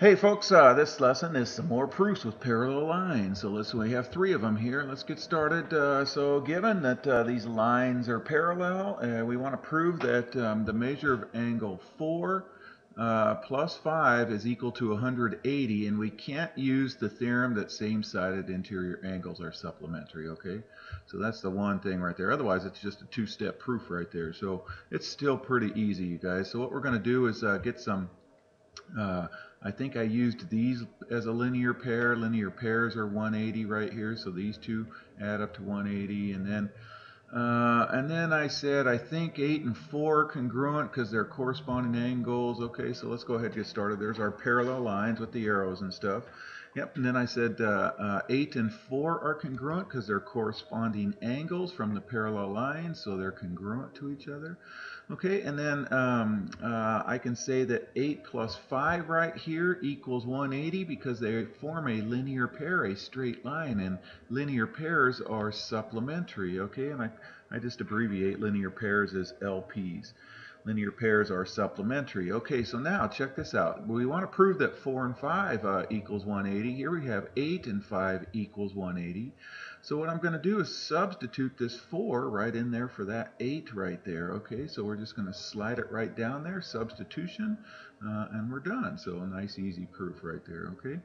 Hey folks, this lesson is some more proofs with parallel lines. So we have three of them here. Let's get started. So given that these lines are parallel, we want to prove that the measure of angle 4 plus 5 is equal to 180, and we can't use the theorem that same-sided interior angles are supplementary, okay? So that's the one thing right there. Otherwise, it's just a two-step proof right there. So it's still pretty easy, you guys. So what we're going to do is get some I think I used these as a linear pair. Linear pairs are 180 right here, so these two add up to 180. And then I said I think 8 and 4 are congruent because they're corresponding angles. Okay, so let's go ahead and get started. There's our parallel lines with the arrows and stuff. Yep, and then I said 8 and 4 are congruent because they're corresponding angles from the parallel lines, so they're congruent to each other. Okay, and then I can say that 8 plus 5 right here equals 180 because they form a linear pair, a straight line, and linear pairs are supplementary, okay? And I just abbreviate linear pairs as LPs. Linear pairs are supplementary. Okay, so now check this out. We want to prove that 4 and 5 equals 180. Here we have 8 and 5 equals 180. So what I'm going to do is substitute this 4 right in there for that 8 right there. Okay, so we're just going to slide it right down there, substitution, and we're done. So a nice easy proof right there, okay?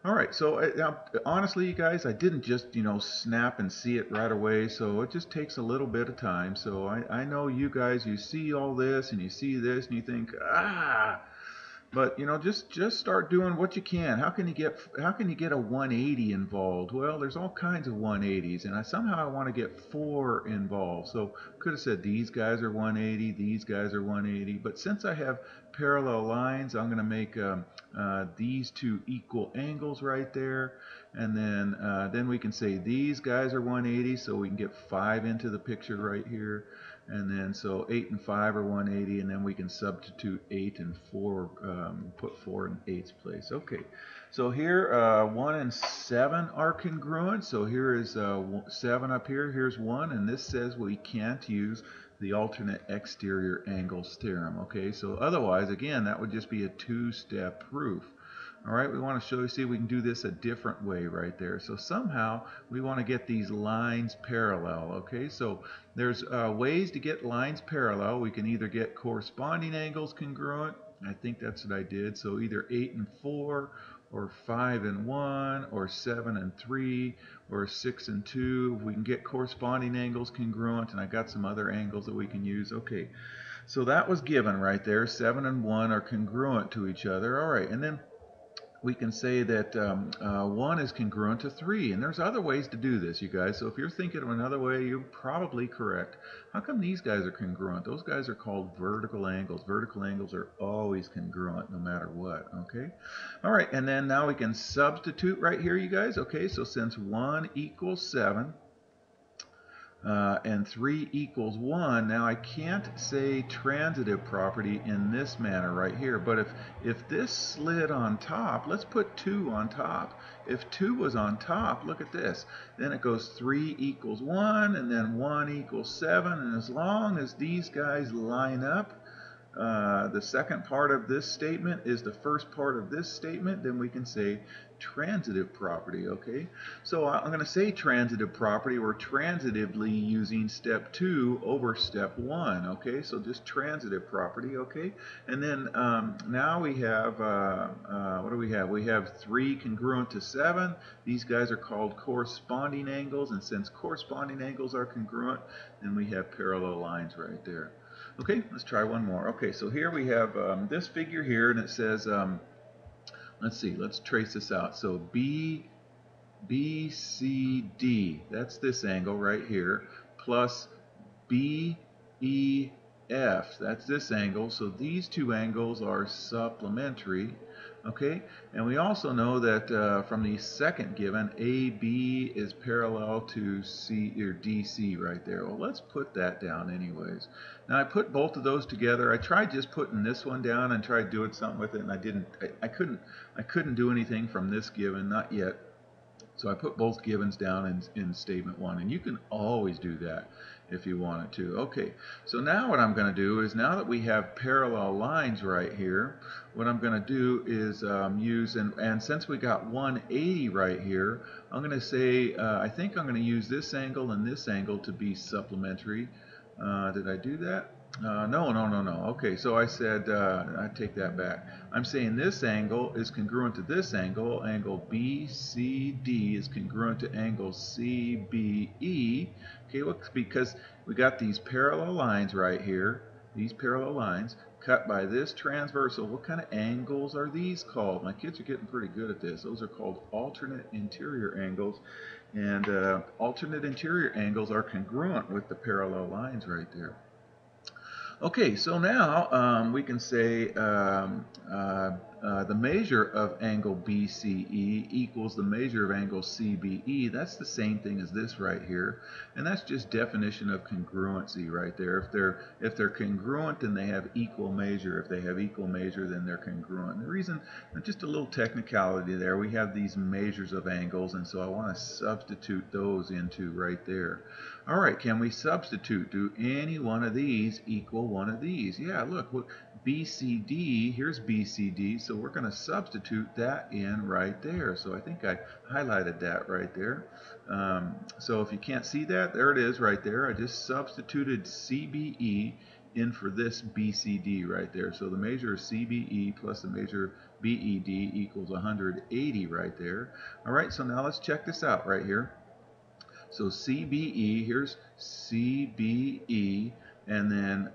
All right, so honestly, you guys, I didn't just, snap and see it right away, so it just takes a little bit of time. So I know you guys, you see all this and you see this and you think, but just start doing what you can. How can you get a 180 involved? Well, there's all kinds of 180s, and somehow I want to get 4 involved. So could have said these guys are 180, these guys are 180, but since I have parallel lines, I'm going to make these two equal angles right there, and then we can say these guys are 180, so we can get 5 into the picture right here. And then so 8 and 5 are 180, and then we can substitute 8 and 4, put 4 in 8's place. Okay, so here 1 and 7 are congruent. So here is 7 up here, here's 1, and this says we can't use the alternate exterior angles theorem. Okay, so otherwise, again, that would just be a two-step proof. All right, we want to see if we can do this a different way right there. So somehow we want to get these lines parallel. Okay, so there's ways to get lines parallel. We can either get corresponding angles congruent. I think that's what I did. So either 8 and 4, or 5 and 1, or 7 and 3, or 6 and 2. We can get corresponding angles congruent, and I got some other angles that we can use. Okay, so that was given right there. 7 and 1 are congruent to each other. All right, and then we can say that 1 is congruent to 3. And there's other ways to do this, you guys. So if you're thinking of another way, you're probably correct. How come these guys are congruent? Those guys are called vertical angles. Vertical angles are always congruent no matter what, okay? All right, and then now we can substitute right here, you guys. Okay, so since 1 equals 7, and 3 equals 1. Now I can't say transitive property in this manner right here, but if this slid on top, let's put 2 on top. If 2 was on top, look at this. Then it goes 3 equals 1, and then 1 equals 7, and as long as these guys line up, the second part of this statement is the first part of this statement, then we can say transitive property, okay? So I'm going to say transitive property. We're transitively using step 2 over step 1, okay? So just transitive property, okay? And then now we have, what do we have? We have 3 congruent to 7. These guys are called corresponding angles, and since corresponding angles are congruent, then we have parallel lines right there. Okay, let's try one more. Okay, so here we have this figure here, and it says, let's see, let's trace this out. So BCD, that's this angle right here, plus BEF, that's this angle. So these two angles are supplementary. Okay, and we also know that from the second given, AB is parallel to C or DC right there. Well, let's put that down anyways. Now I put both of those together. I tried just putting this one down and tried doing something with it, and I didn't. I couldn't do anything from this given, not yet. So I put both givens down in statement 1, and you can always do that. if you wanted to. Okay, so now what I'm going to do is, now that we have parallel lines right here, what I'm going to do is use, and since we got 180 right here, I'm going to say, I think I'm going to use this angle and this angle to be supplementary. Did I do that? No. Okay, so I said, I take that back. I'm saying this angle is congruent to this angle. Angle BCD is congruent to angle CBE. Okay, look, because we got these parallel lines right here. These parallel lines cut by this transversal. What kind of angles are these called? My kids are getting pretty good at this. Those are called alternate interior angles. And alternate interior angles are congruent with the parallel lines right there. Okay, so now we can say the measure of angle BCE equals the measure of angle CBE. That's the same thing as this right here, and that's just definition of congruency right there. If they're congruent, then they have equal measure. If they have equal measure, then they're congruent. The reason, just a little technicality there, we have these measures of angles, and so I want to substitute those into right there. All right, can we substitute? Do any one of these equal one of these? Yeah, look, BCD, here's BCD, so we're going to substitute that in right there. So I think I highlighted that right there. So if you can't see that, there it is right there. I just substituted CBE in for this BCD right there. So the measure of CBE plus the measure BED equals 180 right there. All right, so now let's check this out right here. So CBE, here's CBE, and then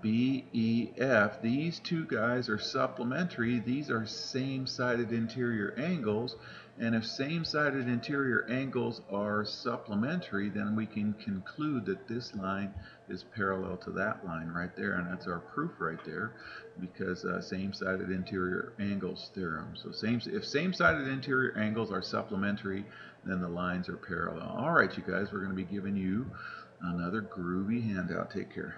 BEF. These two guys are supplementary. These are same-sided interior angles. And if same-sided interior angles are supplementary, then we can conclude that this line is parallel to that line right there. And that's our proof right there, because same-sided interior angles theorem. So if same-sided interior angles are supplementary, then the lines are parallel. All right, you guys, we're going to be giving you another groovy handout. Take care.